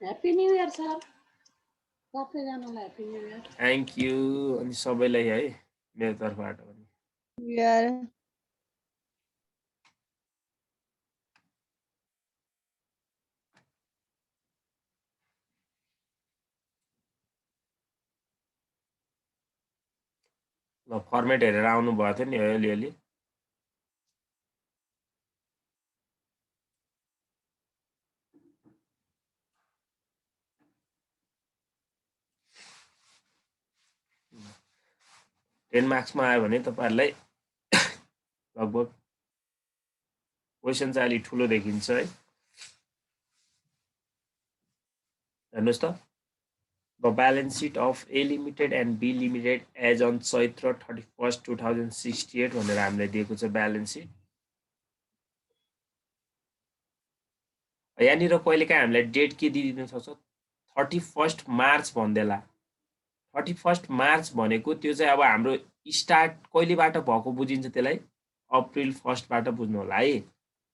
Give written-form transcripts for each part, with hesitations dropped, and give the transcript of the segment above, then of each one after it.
Happy new year sir सबैजनालाई happy new year thank you अनि सबैलाई है मेरो तर्फबाट पनि यार ल फर्मेट हेरेर आउनु भएको थियो नि अलिअलि टेन मार्क्समा आयो भने तपाईँहरूलाई लगभग क्वेसन चाहिँ अलिक ठुलो देखिन्छ है हेर्नुहोस् त the balance sheet of A limited and B limited as on चैत्र 31 2068 भनेर हामीलाई दिएको छ ब्यालेन्स सिट यहाँनिर कहिलेकाहीँ हामीलाई डेट के दिइदिन सक्छ 31 मार्च भन्देला 31 मार्च भनेको त्यो चाहिँ अब हाम्रो स्टार्ट कहिलेबाट भएको बुझिन्छ त्यसलाई अप्रिल 1 बाट बुझ्नु होला है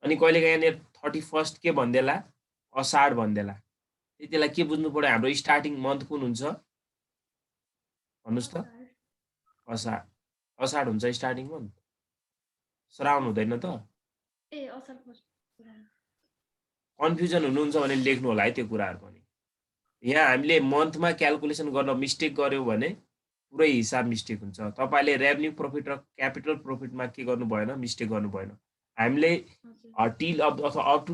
अनि कहिलेकाहीँ यहाँनिर 31 के भन्देला असाढ भन्देला त्यतिलाई के बुझ्नु पर्यो हाम्रो स्टार्टिङ मन्थ कुन हुन्छ भन्नुहोस् त असाढ हुन्छ स्टार्टिङ मन्थ श्रावण हुँदैन त ए असार फर्स्ट कन्फ्युजन हुनुहुन्छ भने लेख्नु होला है त्यो कुराहरू पनि यहाँ हामीले मन्थमा क्याल्कुलेसन गर्न मिस्टेक गर्यो भने पुरै हिसाब मिस्टेक हुन्छ तपाईँले रेभेन्यू प्रफिट र क्यापिटल प्रफिटमा के गर्नु भएन मिस्टेक गर्नु भएन हामीले टिल अथवा up to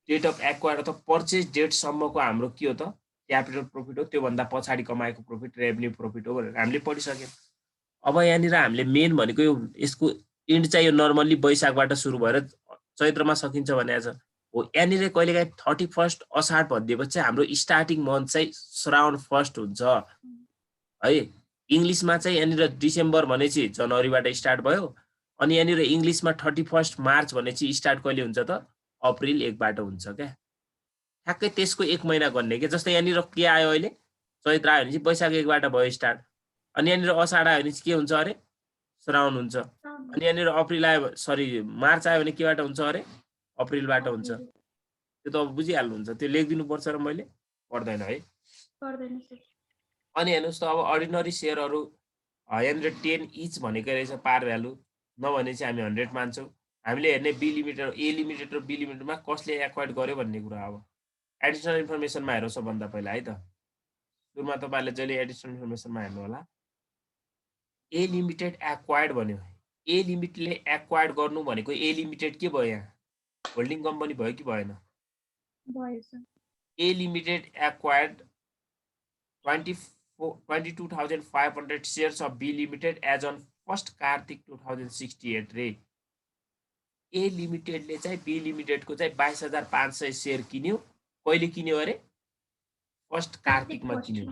date of acquire अथवा पर्चेज डेटसम्मको हाम्रो के हो त क्यापिटल प्रफिट हो त्योभन्दा पछाडि कमाएको प्रफिट रेभेन्यू प्रफिट हो भनेर हामीले पढिसक्यौँ अब यहाँनिर हामीले मेन भनेको यो यसको इन्ड चाहिँ यो नर्मल्ली वैशाखबाट सुरु भएर चैत्रमा सकिन्छ भने आज हो यहाँनिर कहिलेकाहीँ 31 असाढ भनिदिएपछि चाहिँ हाम्रो स्टार्टिङ मन्थ चाहिँ श्रावण 1 हुन्छ है इङ्ग्लिसमा चाहिँ यहाँनिर डिसेम्बर भनेपछि जनवरीबाट स्टार्ट भयो अनि यहाँनिर इङ्ग्लिसमा 31 मार्च भनेपछि स्टार्ट कहिले हुन्छ त अप्रिल 1 बाट हुन्छ क्या ठ्याक्कै त्यसको 1 महिना गर्ने के जस्तै यहाँनिर के आयो अहिले चैत्र आयो भने चाहिँ वैशाख 1 बाट भयो स्टार्ट अनि यहाँनिर असाढ आयो भने चाहिँ के हुन्छ अरे श्रावण हुन्छ अनि यहाँनिर अप्रिल आयो सरी मार्च आयो भने केबाट हुन्छ अरे अप्रिलबाट हुन्छ त्यो त अब बुझिहाल्नुहुन्छ त्यो लेखिदिनुपर्छ र मैले पर्दैन है पर्दैन सर अनि हेर्नुहोस् त अब अर्डिनरी सेयरहरू यहाँनिर 10 इच भनेको रहेछ पार भ्यालु नभने चाहिँ हामी 100 मान्छौँ हामीले हेर्ने बी लिमिटेड ए लिमिटेड र बी लिमिटेडमा कसले एक्वायर्ड गर्यो भन्ने कुरा अब एडिसनल इन्फर्मेसनमा हेरौँ सबभन्दा पहिला है त सुरुमा तपाईँहरूले जहिले एडिसनल इन्फर्मेसनमा हेर्नु होला ए लिमिटेड एक्वायर्ड भन्यो ए लिमिटले एक्वायर्ड गर्नु भनेको ए लिमिटेड के भयो यहाँ होल्डिङ कम्पनी भयो कि भएन भयो sir A limited acquired 22,500 shares of B Limited as on 1st कार्तिक 2068 रे ए लिमिटेडले चाहिँ बी लिमिटेडको चाहिँ 22,500 सेयर किन्यो कहिले किन्यो अरे 1st कार्तिकमा किन्यो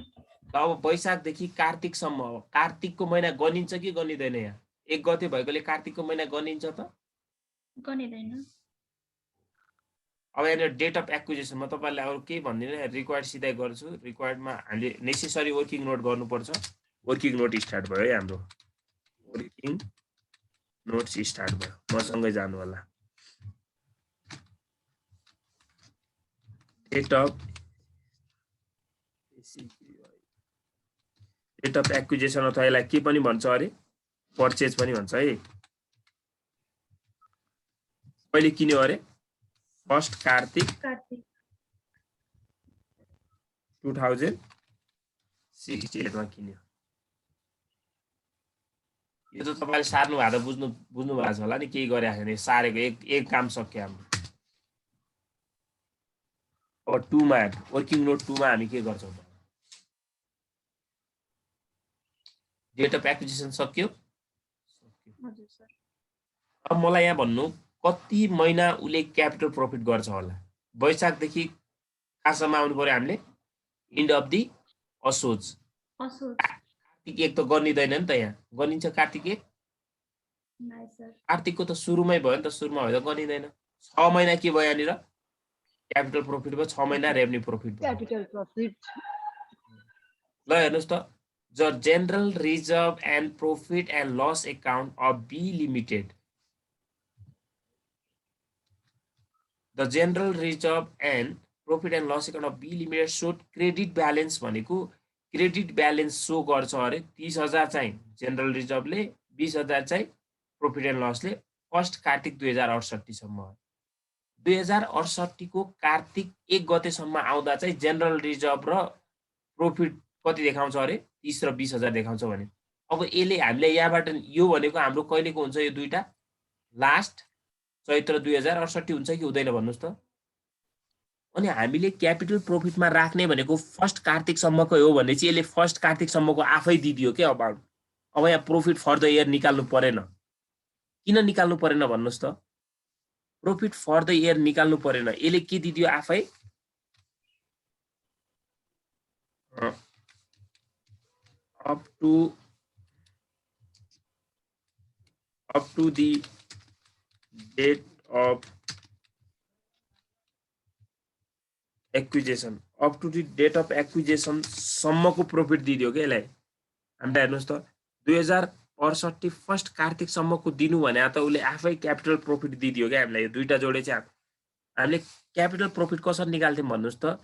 अब वैशाखदेखि कार्तिकसम्म हो कार्तिकको महिना गनिन्छ कि गनिँदैन यहाँ 1 गते भएकोले कार्तिकको महिना गनिन्छ त गनिँदैन अब यहाँनिर डेट अफ एक्विजिसनमा तपाईँलाई अरू केही भन्दिनँ रिक्वायर्ड सिधै गर्छु रिक्वायर्डमा हामीले नेसेसरी वर्किङ नोट गर्नुपर्छ वर्किङ नोट स्टार्ट भयो है हाम्रो वर्किङ नोट्स स्टार्ट भयो मसँगै जानु होला डेट अफ एक्विजिसन अथवा यसलाई के पनि भन्छ अरे पर्चेज पनि भन्छ है कहिले किन्यो अरे 1st कार्तिक 2068 मा किन्यो यो त तपाईले सार्नु भएको त बुझ्नु भएको छ होला नि केही गरे हैन सारेको एक काम सक्यो हाम्रो अब 2 मा वर्किङ नोट 2 मा हामी के गर्छौं डेट अफ एक्विजिसन सक्यो हजुर सर अब मलाई यहाँ भन्नु कति महिना उले क्यापिटल प्रफिट गर्छ होला वैशाखदेखि कहाँसम्म आउनु पर्यो हामीले इन्ड अफ दी असोज कार्तिक 1 त गर्निदैन नि त यहाँ गनिन्छ कार्तिक 1 नाइ सर कार्तिकको त सुरुमै भयो नि त सुरुमा भयो त गनिदैन 6 महिना के भयो यहाँनिर क्यापिटल प्रफिट भयो 6 महिना रेभेन्यू प्रफिट भयो क्यापिटल प्रफिट ल हेर्नुस् त the general reserve and profit and loss account of B limited The general reserve and profit and loss account of B limited show credit balance भनेको credit balance show गर्छ अरे 30,000 चाहिँ general रिजर्भले 20,000 चाहिँ profit and लसले 1 कार्तिक 2068 सम्म 2068 को कार्तिक 1 गतेसम्म आउँदा चाहिँ जेनरल रिजर्भ र प्रॉफिट कति देखाउँछ अरे 30 र 20,000 देखाउँछ भने अब यसले हामीले यहाँबाट यो भनेको हाम्रो कहिलेको हुन्छ यो दुईटा लास्ट चैत्र 2068 हुन्छ कि हुँदैन भन्नुस् त अनि हामीले क्यापिटल प्रॉफिटमा राख्ने भनेको फर्स्ट कार्तिक सम्मको हो भने चाहिँ यसले फर्स्ट कार्तिक सम्मको आफै दिदियो के अमाउन्ट अब यहाँ प्रॉफिट फर द इयर निकाल्नु परेन किन निकाल्नु परेन भन्नुस् त प्रॉफिट फर द इयर निकाल्नु परेन यसले के दिदियो आफै up to the date of acquisition up to the date of acquisition सम्मको प्रॉफिट दिदियो के यसलाई हामीलाई हेर्नुस् त 2068 फर्स्ट कार्तिक सम्मको दिनु भने त उले आफै क्यापिटल प्रॉफिट दिदियो के हामीलाई यो दुईटा जोडे चाहिँ हामीले क्यापिटल प्रॉफिट कसरी निकाल्थ्यौं भन्नुस् त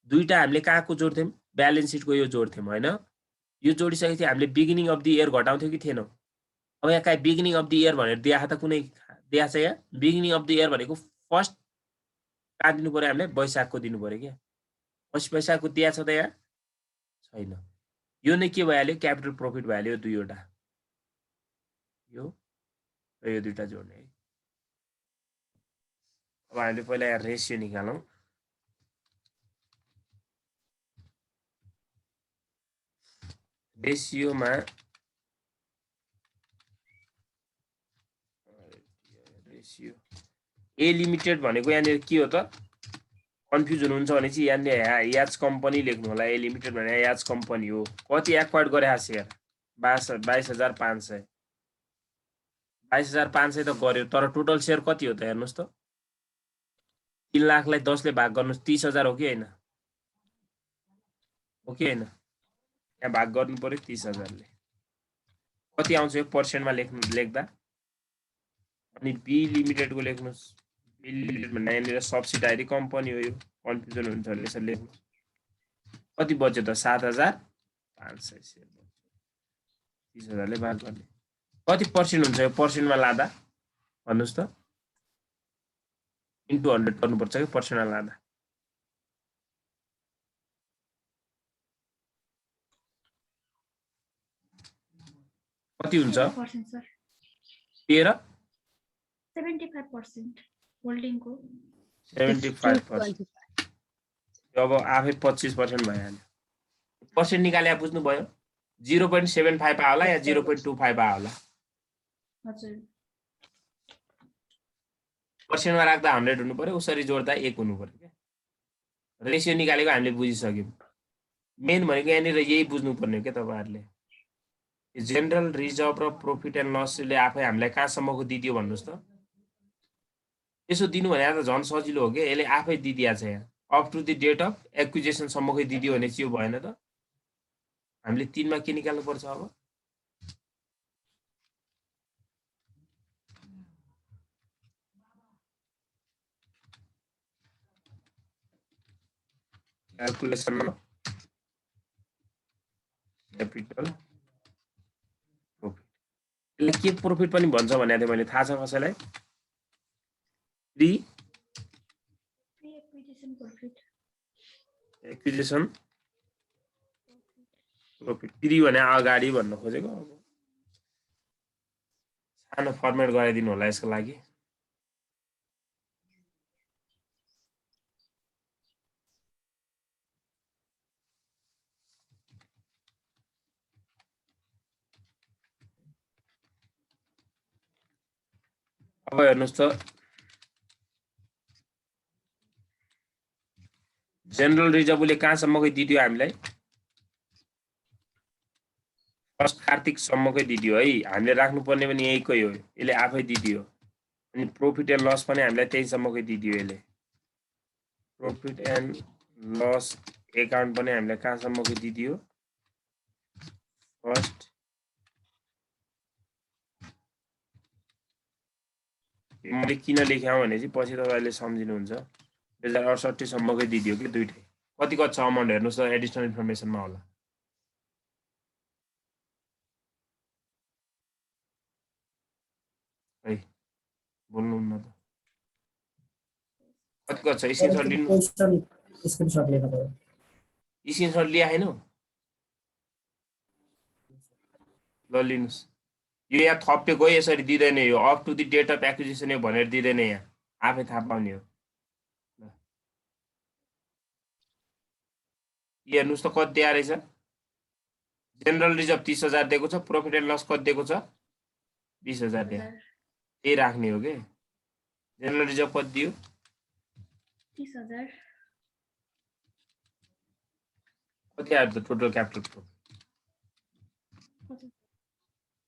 दुईटा हामीले कहाँको जोड्थ्यौं ब्यालेन्स शीटको यो जोड्थ्यौं हैन यो जोडिसकेपछि हामीले बिगिनिङ अफ द इयर घटाउँथ्यौं कि थिएनौ अब यहाँ काई बिगिनिङ अफ द इयर भनेर दिया त कुनै दिया छ यहाँ बिगिनिङ अफ द इयर भनेको फर्स्ट का दिनु पर्यो हामीले वैशाखको दिनु पर्यो के वैशाखको दिया छ त यहाँ छैन यो नै के भइहाल्यो क्यापिटल प्रॉफिट भइहाल्यो दुईवटा यो र यो दुईटा जोड्ने है अब हामीले पहिला यहाँ रेशियो निकालौं रेशियोमा रेशियो ए लिमिटेड भनेको यहाँ के हो त कन्फ्युजन हुन्छ भने चाहिँ यहाँ याच कम्पनी लेख्नु होला ए लिमिटेड भने याच कम्पनी हो कति एक्वायर्ड गरे शेयर 22,500 22,500 त गर्यो तर टोटल शेयर कति हो त हेर्नुस् त 3 लाखलाई 10 ले भाग गर्नुस् 30,000 हो कि हैन हो कि हैन यहाँ भाग गर्नु पर्यो 30,000 ले कति आउँछ यो पर्सेन्टमा लेख्दा अनि बी लिमिटेड को लेख्नुस् बी लिमिटेड भन्ने यहाँनिर सब्सिडायरी कम्पनी हो यो कन्फ्युजन हुन्छ भने यसरी लेख्नु कति बच्यो त 7,500 शेयर 30,000 ले भाग गर्ने कति पर्सेन्ट हुन्छ यो पर्सेन्टमा लादा भन्नुस् त इन्टु 100 गर्नुपर्छ के पर्सेन्टमा लादा कति हुन्छ 13 75% होल्डिङ को 75% अब आफै 25% भइहाल्यो पर्सेन्ट निकाले बुझ्नु भयो 0.75 आउला या 0.25 आउला हजुर पर्सेन्टमा राख्दा 100 हुनु पर्यो उसरी जोड्दा 1 हुनु पर्यो के रेशियो निकालेको हामीले बुझिसक्यौं मेन भनेको यहाँनिर यही बुझ्नु पर्ने हो के तपाईहरुले जेनरल रिजर्भ र प्रॉफिट एन्ड लसले आफै हामीलाई कहाँसम्मको दिदियो भन्नुस् त यसो दिनु भने त झन् सजिलो हो के यसले आफै दिदिया छ यहाँ up to the date of acquisition सम्मकै दिदियो भने चाहिँ यो भएन त हामीले 3 मा के निकाल्नु पर्छ अब क्याल्कुलेसन क्यापिटल प्रॉफिट यसले के प्रॉफिट पनि भन्छ भने थिए मैले थाहा छ कसैलाई प्री एक्विजिसन प्रॉफिट प्री भने अगाडि भन्न खोजेको अब सानो फर्मेट गराइदिनु होला यसको लागि अब हेर्नुस् त जनरल रिजर्भले कहाँसम्मकै दिदियो हामीलाई फर्स्ट कार्तिक सम्मकै दिदियो है हामीले राख्नु पर्ने पनि यहीकै हो यसले आफै दिदियो अनि प्रॉफिट एन्ड लस पनि हामीलाई त्यही सम्मकै दिदियो यसले प्रॉफिट एन्ड लस एकाउन्ट पनि हामीलाई कहाँसम्मको दिदियो फर्स्ट मैले किन लेख्याँ भने चाहिँ पछि तपाईहरुले सम्झिनुहुन्छ 2068 सम्मकै दिदियो कि दुईटै कति कति छ अमाउन्ट हेर्नुस् त एडिसनल इन्फर्मेसनमा होला है बोल्नु न त कति कति छ स्क्रिनशट लिनु स्क्रिनशट लिएर भयो स्क्रिनशट लिया हैन ल लिनुस् यो यहाँ थपेको यसरी दिदैन यो up to the date of acquisition यो भनेर दिदैन यहाँ आफै थाहा पाउने हो हेर्नुस् त कति दिया रहेछ जनरल रिजर्भ 30,000 दिएको छ प्रॉफिट एन्ड लस कति दिएको छ 20,000 दिया त्यही राख्ने हो के जनरल रिजर्भ कति दियो 30,000 कति आयो त टोटल क्यापिटल प्रॉफिट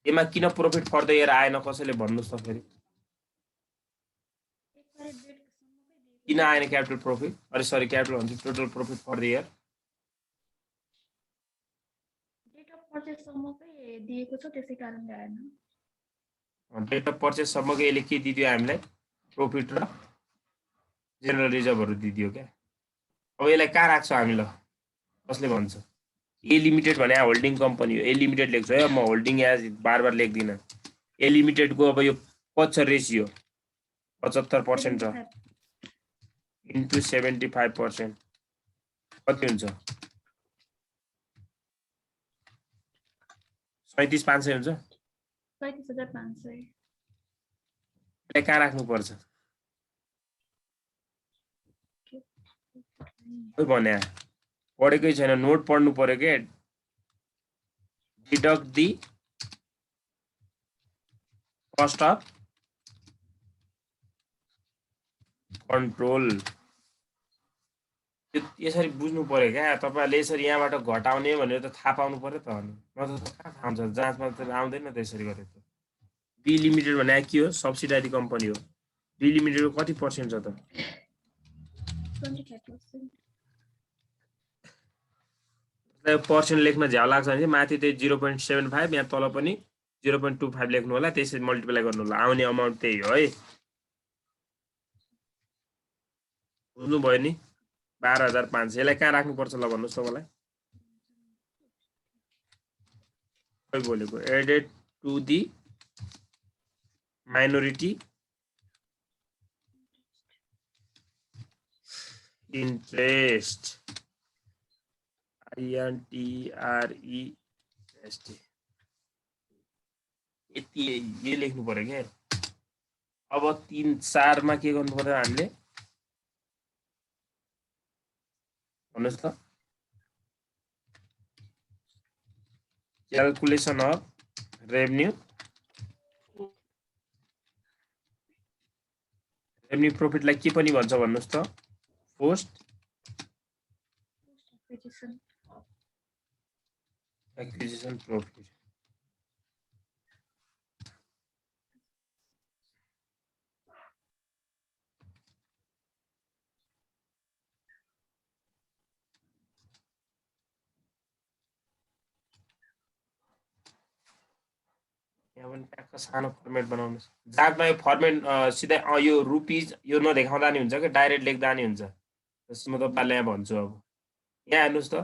यसमा किन प्रॉफिट फर द इयर आएन कसैले भन्नुस् त फेरि किन आएन क्यापिटल प्रॉफिट अरे सरी क्यापिटल भन्छ total profit for the year date of purchase सम्मकै दिएको छ त्यसै कारणले आएन डेट अफ पर्चेस सम्मको यसले के दिदियो हामीलाई प्रॉफिट र जनरल रिजर्भहरु दिदियो क्या अब यसलाई कहाँ राख्छ हामी ल कसले भन्छ ए लिमिटेड भने होल्डिङ कम्पनी हो ए लिमिटेड लेख्छु है म होल्डिङ एज बार लेख्दिन ए लिमिटेड को अब यो कति रेशियो 75% छ इन्टु 75% कति हुन्छ 37,500 हुन्छ 37,500 यसलाई कहाँ राख्नु पर्छ खोइ भने पढेकै छैन नोट पढ्नु पर्यो के deduct the cost of control यसरी बुझ्नु पर्यो क्या तपाईहरुले यसरी यहाँबाट घटाउने भनेर त थाहा पाउनु पर्यो त अनि नत्र त कहाँ थाहा हुन्छ जाँचमा त आउँदैन त्यसरी गरे त बी लिमिटेड भने के हो सब्सिडारी कम्पनी हो बी लिमिटेडको कति पर्सेन्ट छ त 25%। पर्सेन्ट लेख्न झ्याउ लाग्छ भने माथि त्यही 0.75 यहाँ तल पनि 0.25 लेख्नु होला त्यसरी मल्टिप्लाई गर्नु होला आउने अमाउन्ट त्यही हो है बुझ्नु भयो नि 12,500 यसलाई कहाँ राख्नु पर्छ ल भन्नुस् त मलाई खोइ बोलेको added to the minority interest INTREST यति यो लेख्नु पर्यो क्या अब 3-4 मा के गर्नु पर्यो हामीले भन्नुस् त क्याल्कुलेसन अफ रेभेन्यू प्रॉफिटलाई के पनि भन्छ भन्नुस् त पोस्ट एक्विजिसन प्रॉफिट यहाँ पनि ट्याक्क सानो फर्मेट बनाउनुस् जाँचमा यो फर्मेट सिधै यो रुपीज यो नदेखाउँदा नि हुन्छ कि डाइरेक्ट लेख्दा नि हुन्छ त्यसमा तपाईहरुले यहाँ भन्छु अब यहाँ हेर्नुस् त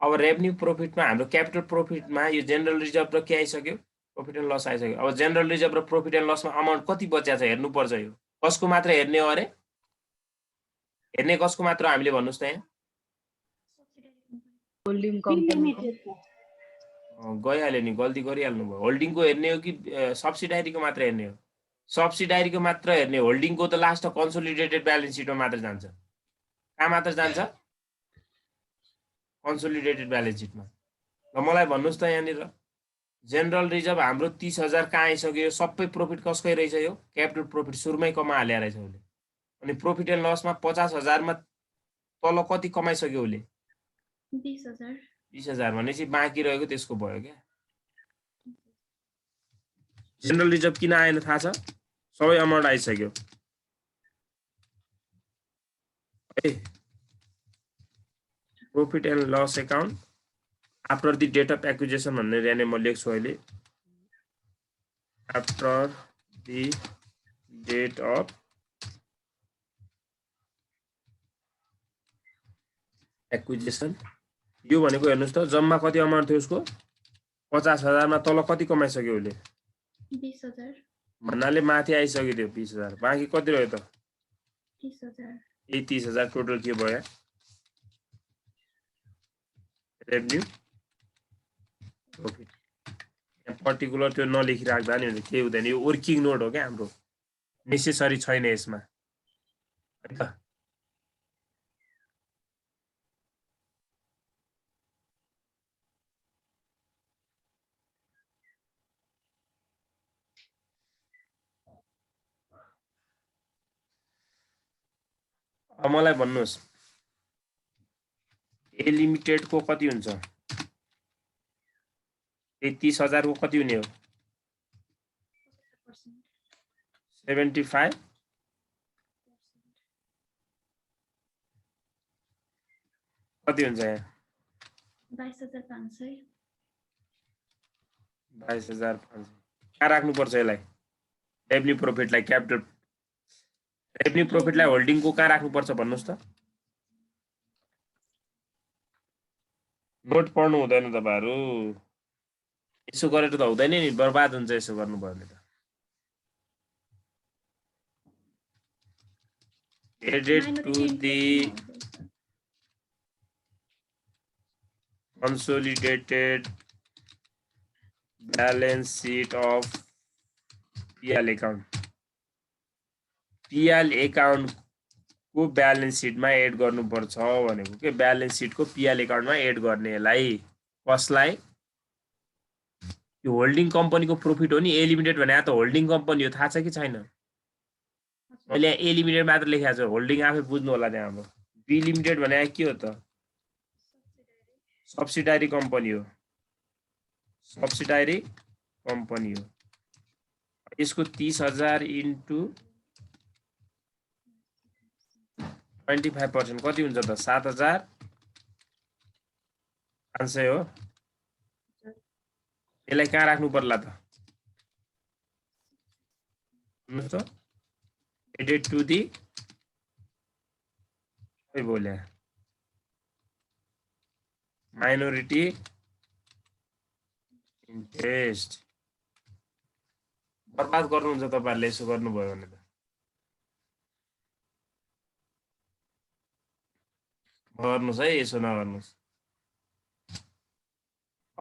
अब रेभेन्यू प्रॉफिटमा हाम्रो क्यापिटल प्रॉफिटमा यो जनरल रिजर्भ र के आइसक्यो प्रॉफिट एन्ड लस आइसक्यो अब जनरल रिजर्भ र प्रॉफिट एन्ड लसमा अमाउन्ट कति बच्या छ हेर्नु पर्छ यो कसको मात्र हेर्ने हो अरे हेर्ने कसको मात्र हामीले भन्नुस् त यहाँ होल्डिङ कम्पनी गइहाल्यो नि गल्ती गरिहाल्नु भयो होल्डिङको हेर्ने हो कि सब्सिडारीको मात्र हेर्ने हो सब्सिडारीको मात्र हेर्ने होल्डिङको त लास्ट कन्सोलिडेटेड ब्यालेन्स सिटमा मात्र जान्छ कहाँ मात्र जान्छ कन्सोलिडेटेड ब्यालेन्स सिटमा ल मलाई भन्नुस् त यहाँनिर जनरल रिजर्भ हाम्रो 30,000 कहाँ आइसक्यो सबै प्रॉफिट कसकै रहेछ यो क्यापिटल प्रॉफिट सुरुमै कमा हाले रहेछ उले अनि प्रॉफिट एन्ड लसमा 50,000 मा तल कति कमाइसक्यो उले 20,000 भनेपछि बाँकी रहेको त्यसको भयो क्या जनरल रिजर्भ किन आएन थाहा छ सबै अमाउन्ट आइसक्यो profit and loss account after the date of acquisition भनेर यहाँ म लेख्छु अहिले after the date of acquisition यो भनेको हेर्नुस् त जम्मा कति अमाउन्ट थियो उसको 50,000 मा तल कति कमाइसक्यो उसले 20,000 भन्नाले माथि आइसक्यो त्यो 20,000 बाँकी कति रह्यो त 30,000 यही 30,000 टोटल के भयो रेभन्यू प्रॉफिट यहाँ पर्टिकुलर त्यो नलेखि राख्दा नि हुन्छ के हुँदैन यो वर्किङ नोट हो क्या हाम्रो नेसेसरी छैन यसमा है त अब मलाई भन्नुस् ए लिमिटेड को कति हुन्छ 30,000 को कति हुने हो 75 कति हुन्छ यहाँ 22,500 22,500 कहाँ राख्नुपर्छ यसलाई रेभन्यू प्रॉफिटलाई क्यापिटल रेभन्यू प्रॉफिटलाई होल्डिङको कहाँ राख्नुपर्छ भन्नुस् त नोट पढ्नु हुँदैन तपाईहरु यसो गरेर त हुँदैन नि बर्बाद हुन्छ यसो गर्नुभयो भने त added to the consolidated balance sheet of PL account PL account को ब्यालेन्स सिटमा एड गर्नुपर्छ भनेको के ब्यालेन्स सिटको PL एकाउन्टमा एड गर्नेलाई कसलाई यो होल्डिङ कम्पनीको प्रॉफिट हो नि ए लिमिटेड भने त होल्डिङ कम्पनी हो थाहा छ कि छैन मैले ए लिमिटेड मात्र लेखेको छु होल्डिङ आफै बुझ्नु होला त्यहाँ अब बी लिमिटेड भने के हो त सब्सिडायरी कम्पनी हो सब्सिडायरी कम्पनी हो यसको 30,000 इन्टु 25% कति हुन्छ त 7,500 हो यसलाई कहाँ राख्नु पर्ला त भन्नुस् त एडेड टु दी खै बोले माइनोरिटी इन्ट्रेस्ट बर्बाद गर्नुहुन्छ तपाईहरुले यसो गर्नुभयो भने त गर्नुस् है यसो नगर्नुस्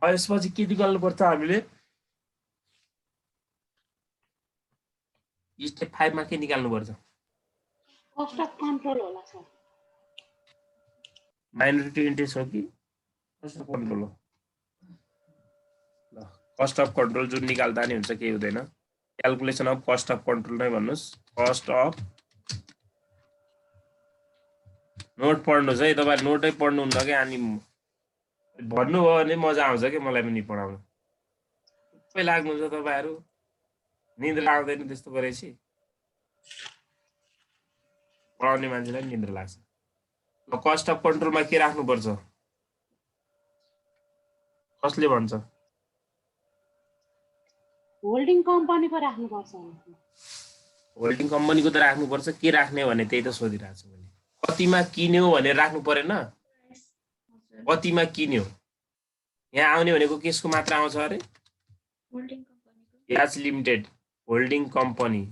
यसपछि के निकाल्नु पर्छ हामीले स्टेप 5 मा के निकाल्नु पर्छ कस्ट अफ कन्ट्रोल होला सर माइनोरिटी इन्ट्रेस्ट हो कि कस्ट अफ कन्ट्रोल हो ल कस्ट अफ कन्ट्रोल जुन निकाल्दा नि हुन्छ के हुँदैन calculation of cost of control नै भन्नुस् कस्ट अफ नोट पढ्नुस् है तपाईहरु नोटै पढ्नु हुन्छ के अनि भन्नु हो भने मजा आउँछ के मलाई पनि पढाउन सबै लाग्नुहुन्छ तपाईहरु निन्द्रा आउँदैन त्यस्तो गरेपछि पढाउने मान्छेलाई निन्द्रा लाग्छ ल कस्ट अफ कन्ट्रोलमा के राख्नु पर्छ कसले भन्छ होल्डिङ कम्पनीको राख्नु पर्छ होल्डिङ कम्पनीको त राख्नु पर्छ के राख्ने भने त्यही त सोधिरहेको छु मैले कतिमा किन्यो भनेर राख्नु पर्दैन कतिमा किन्यो यहाँ आउने भनेको केसको मात्र आउँछ अरे होल्डिङ कम्पनीको याच लिमिटेड होल्डिङ कम्पनी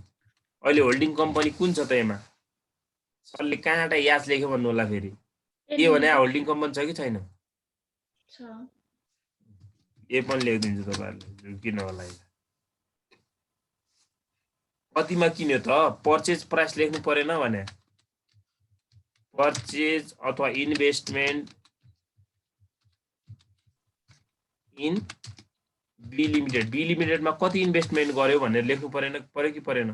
अहिले होल्डिङ कम्पनी कुन छ त यसमा सरले कहाँबाट याच लेख्यो भन्नु होला फेरि के भने होल्डिङ कम्पनी छ कि छैन छ ए पनि लेखिदिन्छु तपाईहरुले किन होला कतिमा किन्यो त पर्चेज प्राइस लेख्नु परेन भने पर्चेज अथवा इन्भेस्टमेन्ट इन बी लिमिटेडमा कति इन्भेस्टमेन्ट गर्यो भनेर लेख्नु पर्यो कि परेन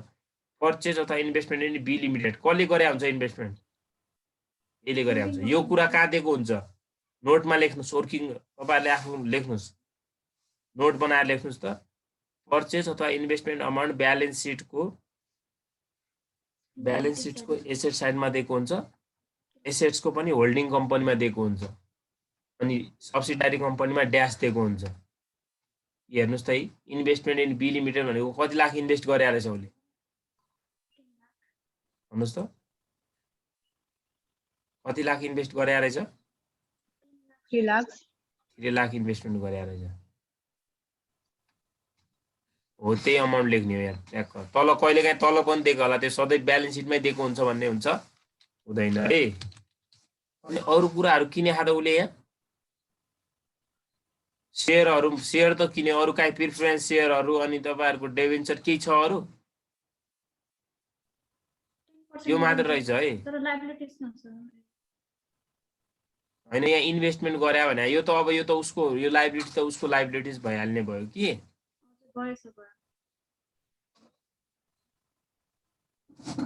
पर्चेज अथवा इन्भेस्टमेन्ट इन बी लिमिटेड कसले गरे हुन्छ इन्भेस्टमेन्ट यसले गरे हुन्छ यो कुरा कहाँ दिएको हुन्छ नोटमा लेख्नुस् वर्किङ तपाईहरुले आफ्नो लेख्नुस् नोट बनाएर लेख्नुस् त पर्चेज अथवा इन्भेस्टमेन्ट अमाउन्ट ब्यालेन्स सिटको एसेट साइडमा दिएको हुन्छ एसेट्सको पनि होल्डिङ कम्पनीमा दिएको हुन्छ अनि सब्सिडायरी कम्पनीमा ड्यास दिएको हुन्छ हेर्नुस् त इन्भेस्टमेन्ट इन बी लिमिटेड भनेको कति लाख इन्भेस्ट गरे रहेछ उसले भन्नुस् त कति लाख इन्भेस्ट गरे रहेछ 3 लाख 3 लाख इन्भेस्टमेन्ट गरे रहेछ हो त्यही अमाउन्ट लेख्ने हो यार ट्याक्क तल कहिलेकाहीँ तल पनि दिएको होला त्यो सधैँ ब्यालेन्स सिटमै दिएको हुन्छ भन्ने हुन्छ हुँदैन है अनि अरू कुराहरू किने खाँदा उसले यहाँ सेयर त किने अरू काहीँ प्रिफरेन्स सेयरहरू अनि तपाईँहरूको डेभेन्चर केही छ अरू 10% यो मात्र दिन्छ। रहेछ है तर लाइबिलिटिज न सर होइन यहाँ इन्भेस्टमेन्ट गरे भने यो त अब यो त उसको यो लाइबिलिटी त उसको लाइबिलिटिज भइहाल्ने भयो कि भएछ भयो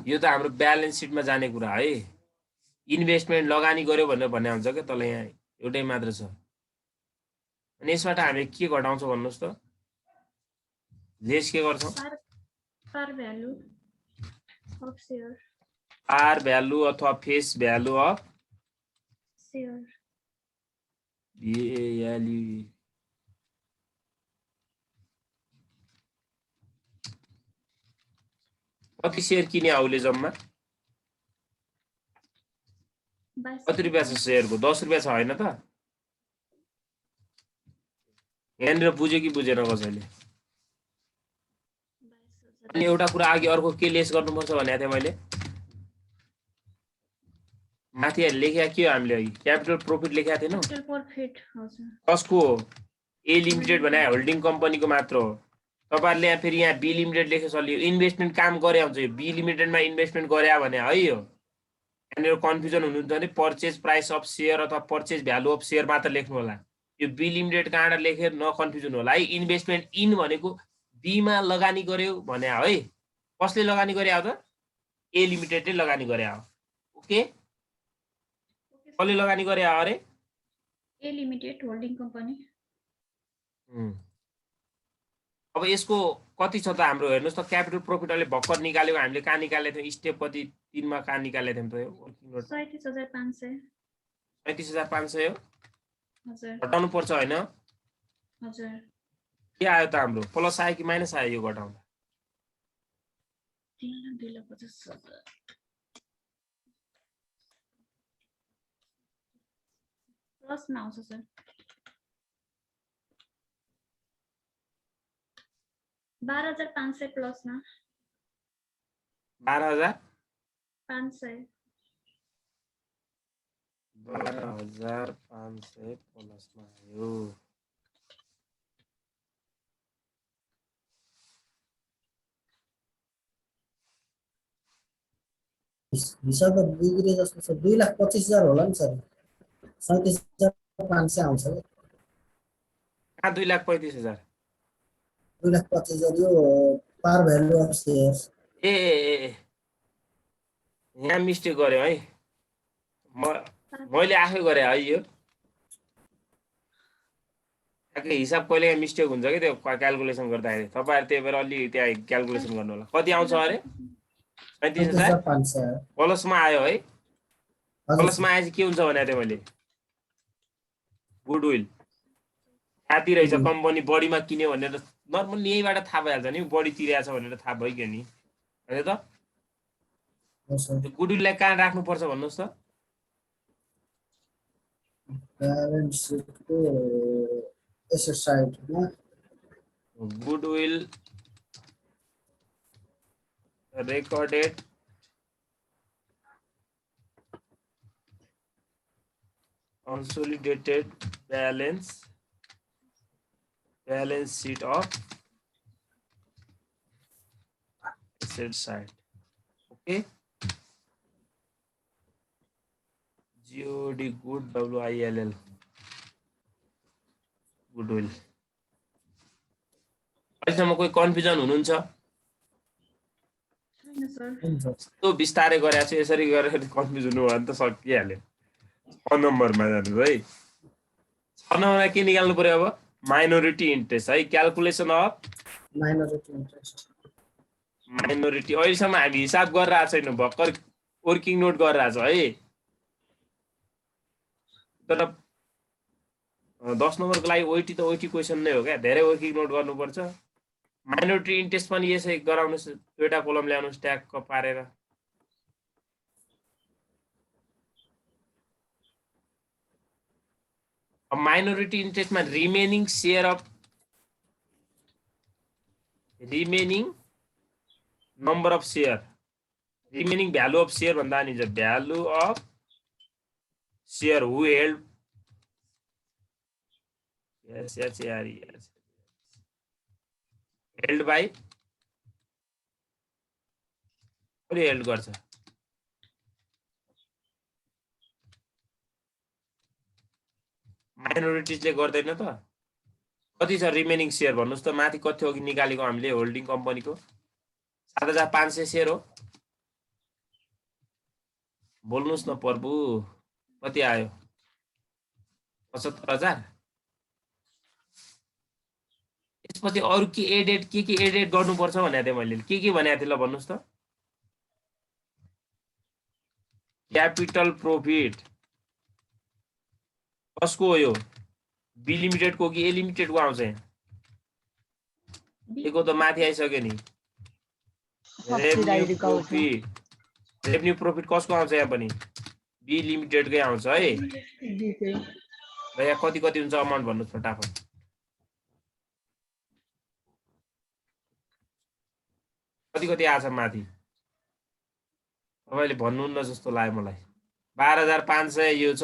यो त हाम्रो ब्यालेन्स सिटमा जाने कुरा है इन्भेस्टमेन्ट लगानी गर्यो भनेर भन्ने हुन्छ क्या तल यहाँ एउटै मात्र छ अनि यसबाट हामीले के घटाउँछौँ भन्नुहोस् त लेस के गर्छौँ par value of share or value अथवा face value of share value कति सेयर किने आउले जम्मा 22 कति रुपियाँ छ सेयरको 10 रुपियाँ छ होइन त यहाँनिर बुझ्यो कि बुझेन कसैले 22,000 अनि एउटा कुरा अघि अर्को के लेस गर्नुपर्छ भनेको थिएँ मैले माथि लेखेको के हो हामीले अघि क्यापिटल प्रोफिट लेखेका थिएनौँ टोटल प्रॉफिट हजुर कसको ए लिमिटेड भने होल्डिङ कम्पनीको मात्र हो तपाईहरुले यहाँ फेरि यहाँ बी लिमिटेड लेखे चल्यो इन्भेस्टमेन्ट काम गरे हुन्छ यो बी लिमिटेडमा इन्भेस्टमेन्ट गरे भने है यो यहाँनिर कन्फ्युजन हुनुहुन्छ भने पर्चेज प्राइस अफ सेयर अथवा पर्चेज भ्यालु अफ सेयर मात्र लेख्नु होला यो बी लिमिटेड कहाँबाट लेखेर न कन्फ्युजन होला है इन्भेस्टमेन्ट इन भनेको बीमा लगानी गर्यो भने है कसले लगानी गरे हो त ए लिमिटेडले लगानी गरे हो ओके कसले लगानी गरे हो अरे ए लिमिटेड होल्डिङ कम्पनी अब यसको कति छ त हाम्रो हेर्नुस् त क्यापिटल प्रोफिट अहिले भर्खर निकालेको हामीले कहाँ निकालेको थियौँ स्टेप कति 3 मा कहाँ निकालेको थियौँ त यो वर्किङ नोट 37,500 37,500 हो हजुर घटाउनु पर्छ हैन हजुर के आयो त हाम्रो प्लस आयो कि माइनस आयो यो घटाउँदा 3,50,000 प्लसमा आउँछ सर 12,500 प्लसमा 12,500 500 प्लसमा आयो हिसाब त बिग्रे जस्तो छ 2,25,000 होला नि सर 37,500 आउँछ कहाँ 2,35,000 2,25,000 यो पार भ्यालु अफ सेयर ए यहाँ मिस्टेक गरे है मैले आफै गरे है यो ठ्याक्कै हिसाब कहिले मिस्टेक हुन्छ कि त्यो क्याल्कुलेसन गर्दाखेरि तपाईहरु त्यही भएर अलि त्यहाँ क्याल्कुलेसन गर्नु होला कति आउँछ अरे 37,500 प्लसमा आयो है प्लसमा आएपछि के हुन्छ भने थिएँ मैले गुडविल ख्याति रहेछ कम्पनी बढीमा किन्यो भनेर नर्मली यहीँबाट थाहा भइहाल्छ नि बढी तिरेको छ भनेर थाहा भइगयो नि होइन त गुडविललाई कहाँ राख्नुपर्छ भन्नुहोस् त ब्यालेन्स सिटको एसेट साइडमा goodwill recorded consolidated balance sheet of asset side okay god good will goodwill अहिलेसम्म कोही कन्फ्युजन हुनुहुन्छ छैन सर त्यो बिस्तारै गरेको छु यसरी गरेर कन्फ्युज हुनु भयो भने त सकिहाल्यो 6 नम्बरमा जानु है 6 नम्बरमा के निकाल्नु पर्यो अब माइनोरिटी इन्ट्रेस्ट है calculation of minority interest minority अहिलेसम्म हामी हिसाब गरिरहेको छैनौँ भर्खर वर्किङ नोट गरिरहेको छ है तर 10 नम्बरको लागि ओइटी त ओइटी क्वेसन नै हो क्या धेरै वर्किङ नोट गर्नुपर्छ माइनोरिटी इन्ट्रेस्ट पनि यसै गराउनुहोस् दुईटा कोलम ल्याउनुहोस् ट्यागको पारेर अब माइनोरिटी इन्ट्रेस्टमा remaining share of remaining number of share remaining value of share भन्दा नि value of share who held held by कसले हेल्ड गर्छ माइनोरिटिजले गर्दैन त कति छ रिमेनिङ सेयर भन्नुस् त माथि कति हो कि निकालेको हामीले होल्डिङ कम्पनीको 7500 सेयर हो बोल्नुस् न प्रभु कति आयो 75000 यसपछि अरु के एडेड गर्नुपर्छ भनेको थिएँ मैले के भनेको थिएँ ल भन्नुस् त क्यापिटल प्रोफिट कसको हो यो बी लिमिटेड को कि ए लिमिटेड को आउँछ यहाँ एको त माथि आइसक्यो नि रेभन्यू प्रॉफिट कसको आउँछ यहाँ पनि बी लिमिटेड कै आउँछ है र यहाँ कति हुन्छ अमाउन्ट भन्नु फटाफट कति आछ माथि तपाईले भन्नुहुन्न जस्तो लाग्यो मलाई 12500 यो छ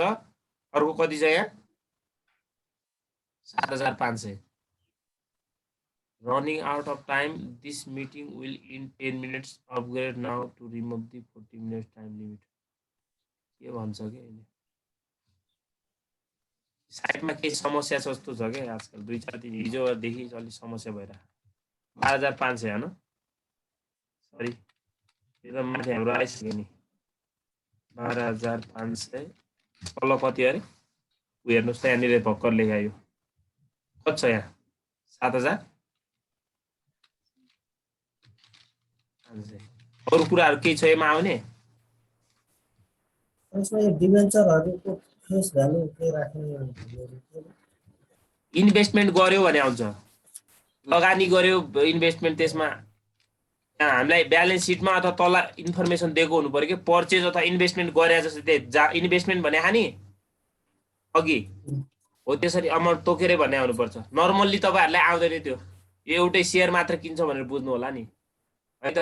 अर्को कति छ यहाँ 7500 running out of time this meeting will in 10 minutes upgrade now to remove the 40 minutes time limit के भन्छ के अहिले साइटमा के समस्या जस्तो छ के आजकल 2-4 दिन हिजो देखि अलि समस्या भइरा 12500 हैन सरी यो त माथि हाम्रो आइसक्यो नि 12500 तल कति अरे हेर्नुस् त यहाँनिर भक्कर लेखायो कति छ यहाँ 7000 अरु कुराहरु के छ यसमा आउने यसमा यो डिबेन्चरहरुको फेस भ्यालु के राख्ने इन्भेस्टमेन्ट गर्यो भने आउँछ लगानी गर्यो इन्भेस्टमेन्ट त्यसमा हामीलाई ब्यालेन्स सिटमा अथवा तल इन्फर्मेसन दिएको हुनु पर्यो के पर्चेज अथवा इन्भेस्टमेन्ट गरे जस्तै इन्भेस्टमेन्ट भने हानि अघि हो त्यसरी अमाउन्ट तोकेरै भन्ने आउनु पर्छ नर्मल्ली तपाईहरुलाई आउँदैन त्यो यो एउटै शेयर मात्र किन्छ भनेर बुझ्नु होला नि है त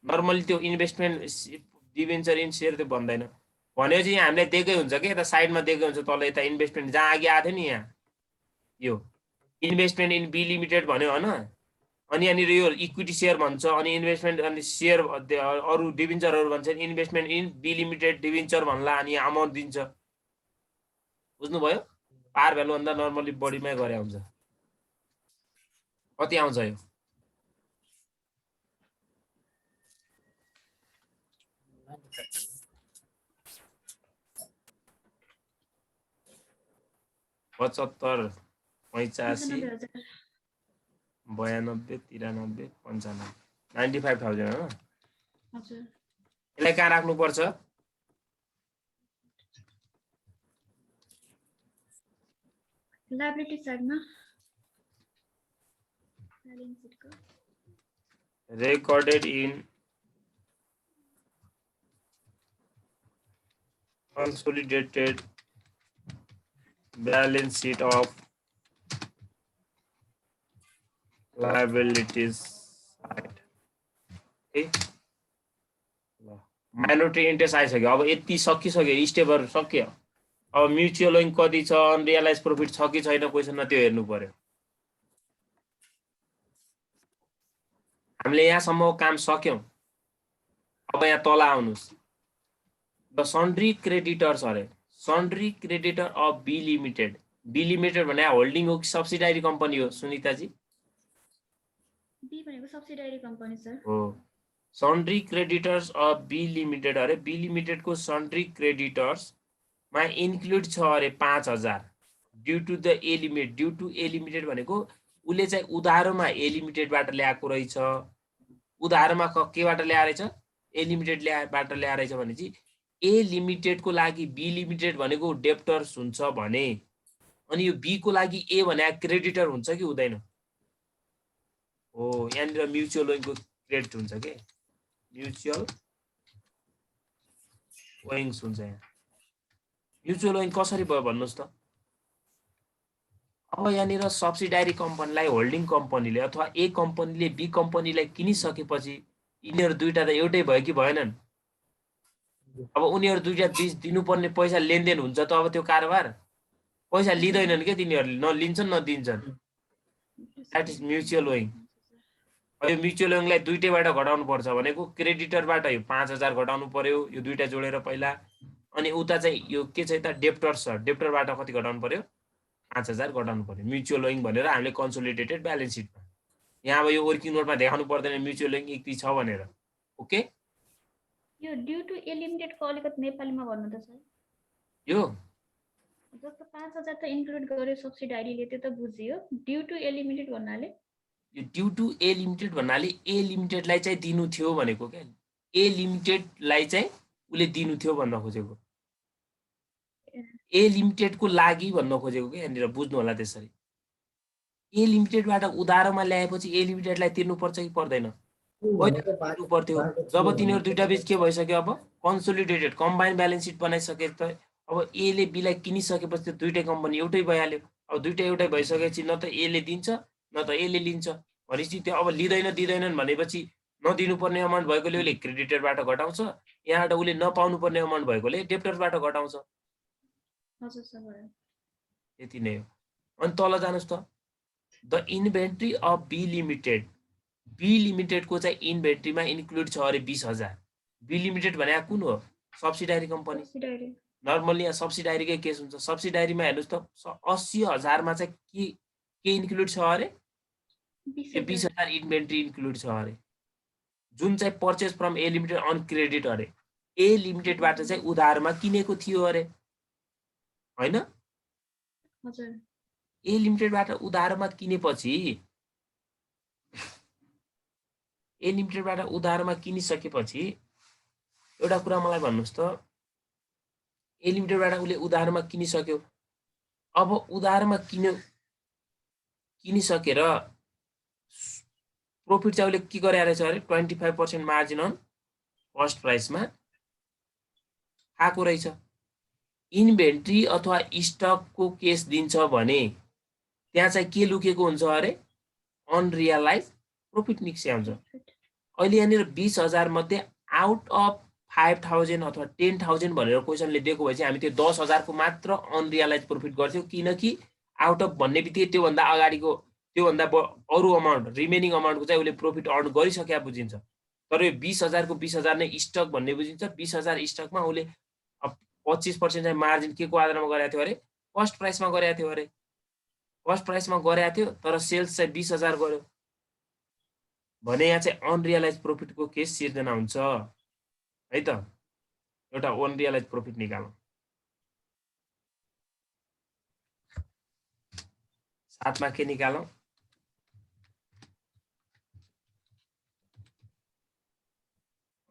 नर्मली त्यो इन्भेस्टमेन्ट डिबेन्चर इन शेयर त्यो भन्दैन भनेपछि यहाँ हामीलाई दिएकै हुन्छ के यता साइडमा दिएकै हुन्छ तल यता इन्भेस्टमेन्ट जहाँ अघि आएको थियो नि यहाँ यो इन्भेस्टमेन्ट इन बी लिमिटेड भन्यो हैन अनि यहाँनिर यो इक्विटी शेयर भन्छ अनि इन्भेस्टमेन्ट अनि शेयर अरु डिबेन्चरहरु भन्छ investment in B limited debenture भन्ला अनि अमाउन्ट दिन्छ बुझ्नु भयो पार भ्यालु भन्दा नर्मली बढीमै गरे हुन्छ कति आउँछ यो पचहत्तर 85 92 93 95 95000 हैन हजुर यसलाई कहाँ राख्नु पर्छ लायबिलिटी साइडमा ब्यालेन्स सिटको recorded in consolidated balance sheet of liabilities side okay minority interest आइसक्यो अब यति सकिसक्यो स्टेपहरु सक्यो अब म्युचुअल लोन कति छ अनरियलाइज प्रॉफिट छ कि छैन क्वेशनमा त्यो हेर्नु पर्यो हामीले यहाँसम्म काम सक्यौं अब यहाँ तल आउनुस् द सन्ड्री क्रेडिटर्स अरे sundry creditor of B limited भने होल्डिङ हो कि सब्सिडायरी कम्पनी हो सुनिता जी बी भनेको सब्सिडायरी कम्पनी सर हो sundry creditors of B limited अरे बी लिमिटेड को सन्ड्री क्रेडिटर्स मा इन्क्लुड छ अरे 5000 due to the A limit due to A limited भनेको उले चाहिँ उधारोमा ए लिमिटेड बाट ल्याएको रहेछ उधारोमा केबाट ल्याएर रहेछ ए लिमिटेड बाट ल्याएर रहेछ भने चाहिँ ए लिमिटेड को लागि बी लिमिटेड भनेको डेप्टर्स हुन्छ भने अनि यो बी को लागि ए भने क्रेडिटर हुन्छ कि हुँदैन हो यहाँनिर म्युचुअल लोनको क्रेडिट हुन्छ के म्युचुअल विङ्स हुन्छ यहाँ म्युचुअल ओइङ कसरी भयो भन्नुहोस् त। अब यहाँनिर सब्सिडारी कम्पनीलाई होल्डिङ कम्पनीले अथवा ए कम्पनीले बी कम्पनीलाई किनिसकेपछि यिनीहरू दुईटा त एउटै भयो कि भएनन्। अब उनीहरू दुईटा बीच दिनुपर्ने पैसा लेनदेन हुन्छ त। अब त्यो कारोबार पैसा लिँदैनन् क्या तिनीहरूले, न लिन्छन् न दिन्छन्। That is mutual owing. यो म्युचुअल ओइङलाई दुईटैबाट घटाउनु पर्छ भनेको क्रेडिटरबाट यो 5000 घटाउनु पर्यो, यो दुईटा जोडेर पहिला। अनि उता चाहिँ यो के छ त डेप्टर्स छ, डेप्टरबाट कति घटाउनु पर्यो 5000 घटाउनु पर्यो। म्युचुअल ओइङ भनेर हामीले कन्सोलिडेटेड ब्यालेन्स सिटमा यहाँ अब यो वर्किङ नोटमा देखाउनु पर्दैन म्युचुअल ओइङ यति छ भनेर। ओके, यो ड्यू टु ए लिमिटेडको अलिकति नेपालीमा भन्नु त सर। यो जस्तो 5000 त इन्क्लुड गर्यो सब्सिडारीले, त्यो त बुझियो। ड्यू टु ए लिमिटेड भन्नाले यो ड्यू टु ए लिमिटेड भन्नाले ए लिमिटेडलाई चाहिँ दिनु थियो भनेको क्या। ए लिमिटेडलाई चाहिँ उसले दिनु थियो भन्न खोजेको, ए लिमिटेडको लागि भन्न खोजेको क्या। यहाँनिर बुझ्नु होला त्यसरी। ए लिमिटेडबाट उधारोमा ल्याएपछि ए लिमिटेडलाई तिर्नुपर्छ कि पर्दैन? तिर्नु पर्थ्यो। जब तिनीहरू दुईटा बीच के भइसक्यो, अब कन्सोलिडेटेड कम्बाइन ब्यालेन्स सिट बनाइसके त अब ए ले बी लाई किनिसकेपछि त दुईटै कम्पनी एउटै भइहाल्यो। अब दुईटै एउटै भइसकेपछि न त ए ले दिन्छ न त ए ले लिन्छ भनेपछि त्यो अब लिँदैन दिँदैनन् भनेपछि नदिनुपर्ने अमाउन्ट भएकोले उसले क्रेडिटरबाट घटाउँछ, यहाँबाट उसले नपाउनु पर्ने अमाउन्ट भएकोले डेप्टरबाट घटाउँछ। हजुर सर। यति नै हो। अनि तल जानुस् त, the inventory of B limited. B लिमिटेडको चाहिँ इन्भेन्ट्रीमा इन्क्लुड छ अरे 20000। बी लिमिटेड भने कुन हो? Subsidiary company. सब्सिडारी नर्मली यहाँ सब्सिडारीकै केस हुन्छ। सब्सिडारीमा हेर्नुहोस् त 80000 मा चाहिँ के इन्क्लुड छ अरे? 20000 इन्भेन्ट्री इन्क्लुड छ अरे, जुन चाहिँ purchase from A limited on credit अरे। ए लिमिटेडबाट चाहिँ उधारमा किनेको थियो अरे, हैन? हजुर। ए लिमिटेडबाट उधारमा किनेपछि ए लिमिटेडबाट उधारमा किनिसकेपछि एउटा कुरा मलाई भन्नुहोस् त, ए लिमिटेडबाट उसले उधारमा किनिसक्यो। अब उधारमा किनिसकेर प्रॉफिट चाहिँ उसले के गरे रहेछ अरे 25% मार्जिन अन कस्ट प्राइसमा खाएको रहेछ। इन्भेन्ट्री अथवा स्टकको केस दिन्छ भने त्यहाँ चाहिँ के लुकेको हुन्छ अरे? अनरियलाइज प्रॉफिट निक्से आउँछ। अहिले यहाँनिर 20000 मध्ये आउट अफ 5000 अथवा 10000 भनेर क्वेसनले दिएको भए चाहिँ हामी त्यो 10000 को मात्र अनरियलाइज प्रॉफिट गर्थ्यौं, किनकि आउट अफ भन्ने बित्तिकै त्योभन्दा अगाडिको त्योभन्दा अरु अमाउन्ट रिमेनिङ अमाउन्टको चाहिँ उसले प्रॉफिट अर्न गरिसक्या बुझिन्छ। तर यो 20000 को 20000 नै स्टक भन्ने बुझिन्छ। 20000 स्टकमा उसले 25% चाहिँ मार्जिन के को आधारमा गरेको थियो अरे? कस्ट प्राइसमा गरेको थियो अरे। कस्ट प्राइसमा गरेको थियो तर सेल्स चाहिँ 20000 गर्यो भने यहाँ चाहिँ अनरियलाइज प्रॉफिटको केस सिर्जना हुन्छ है त। एउटा अनरियलाइज प्रॉफिट निकालौं। साथमा के निकालौं?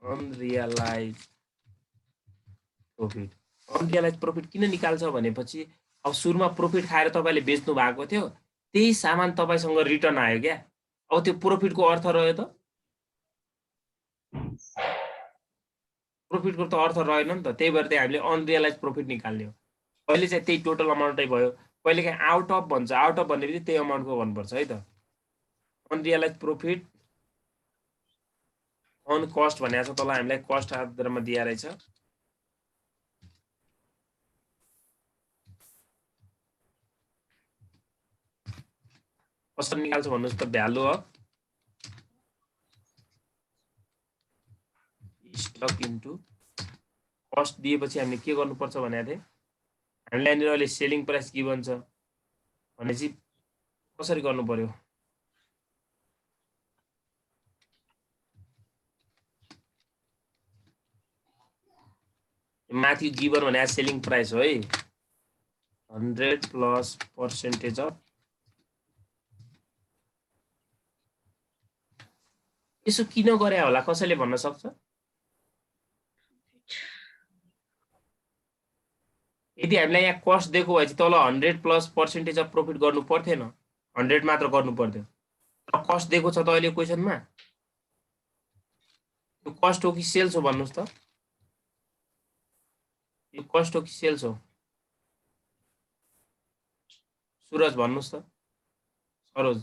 Unrealise profit. अनरियलाइज प्रॉफिट किन निकाल्छ भनेपछि अब सुरुमा प्रॉफिट खाएर तपाईले बेच्नु भएको थियो, त्यही सामान तपाईसँग रिटर्न आयो क्या। अब त्यो प्रॉफिटको अर्थ रह्यो त? प्रॉफिटको त अर्थ रहेन नि त। त्यही भएर चाहिँ हामीले अनरियलाइज प्रॉफिट निकाल्ने हो। अहिले चाहिँ त्यही टोटल अमाउन्टै भयो। कहिले काहीँ आउट अफ भन्छ, आउट अफ भन्ने बित्तिकै त्यही अमाउन्टको भन्नुपर्छ है त। अनरियलाइज प्रॉफिट अन कस्ट भनेको छ, तल हामीलाई कस्ट आधारमा दिया रहेछ। कसरी निकाल्छ भन्नुस् त? Value of stock into cost दिएपछि हामीले के गर्नुपर्छ भनेको थिए? हामीले यहाँनिर अहिले सेलिङ प्राइस गिभन छ भनेपछि कसरी गर्नु पर्यो? माथि गिभन भने सेलिङ प्राइस हो है, 100 प्लस पर्सेन्टेज अफ। यसो किन गरे होला कसैले भन्न सक्छ? यदि हामीलाई यहाँ कस्ट दिएको भए चाहिँ तल 100 प्लस पर्सेन्टेज अफ प्रॉफिट गर्नु पर्थेन, 100 मात्र गर्नु पर्थ्यो। तर कस्ट दिएको छ त अहिले क्वेशनमा। यो कस्ट हो कि सेल्स हो भन्नुस् त? यो कस्ट हो कि सेल्स हो? सुरज भन्नुस् त सरोज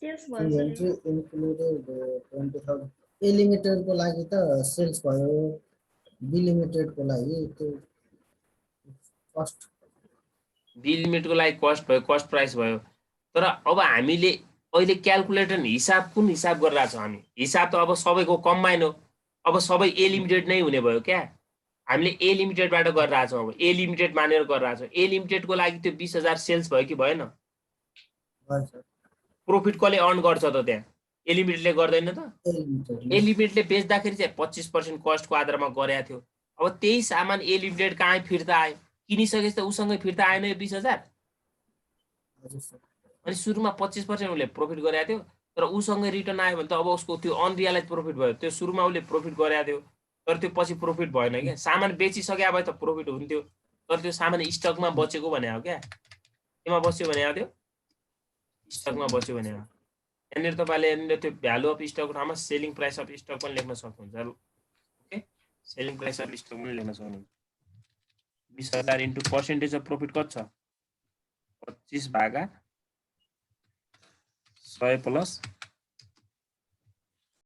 सेल्स भयो सर इन्भेन्ट्री इन्क्लुडेड 20,000 ए लिमिटेडको लागि त सेल्स भयो, बी लिमिटेडको लागि त्यो कस्ट बी लिमिटको लागि कस्ट भयो, कस्ट प्राइस भयो। तर अब हामीले अहिले क्याल्कुलेटर हिसाब कुन हिसाब गरिरहेछौँ हामी? हिसाब त अब सबैको कम्बाइन हो। अब सबै ए लिमिटेड नै हुने भयो क्या। हामीले ए लिमिटेडबाट गरिरहेछौँ, अब ए लिमिटेड मानेर गरिरहेछौँ। ए लिमिटेडको लागि त्यो 20,000 सेल्स भयो कि भएन? भन्छ प्रोफिट कसले अर्न गर्छ त त्यहाँ? ए लिमिटेडले गर्दैन त? ए लिमिटेड ए लिमिटेडले बेच्दाखेरि चाहिँ 25% कस्टको आधारमा गरेको थियो। अब त्यही सामान ए लिमिटेड कहाँ फिर्ता आयो? किनिसकेपछि त उसँगै फिर्ता आएन यो 20,000। हजुर सर। अनि सुरुमा 25% उसले प्रफिट गरेको थियो, तर उसँगै रिटर्न आयो भने त अब उसको त्यो अनरियलाइज प्रफिट भयो। त्यो सुरुमा उसले प्रफिट गरेको थियो, तर त्यो पछि प्रफिट भएन क्या। सामान बेचिसके भए त प्रफिट हुन्थ्यो, तर त्यो सामान स्टकमा बचेको भने हो क्या। केमा बस्यो भने त्यो स्टकमा बस्यो भने हो। यहाँनिर तपाईँले यहाँनिर त्यो भ्यालु अफ स्टकको ठाउँमा सेलिङ प्राइस अफ स्टक पनि लेख्न सक्नुहुन्छ। Okay, selling price of stock पनि लेख्न सक्नुहुन्छ। 20,000 इन्टु पर्सेन्टेज अफ प्रफिट कति छ? 25/100 प्लस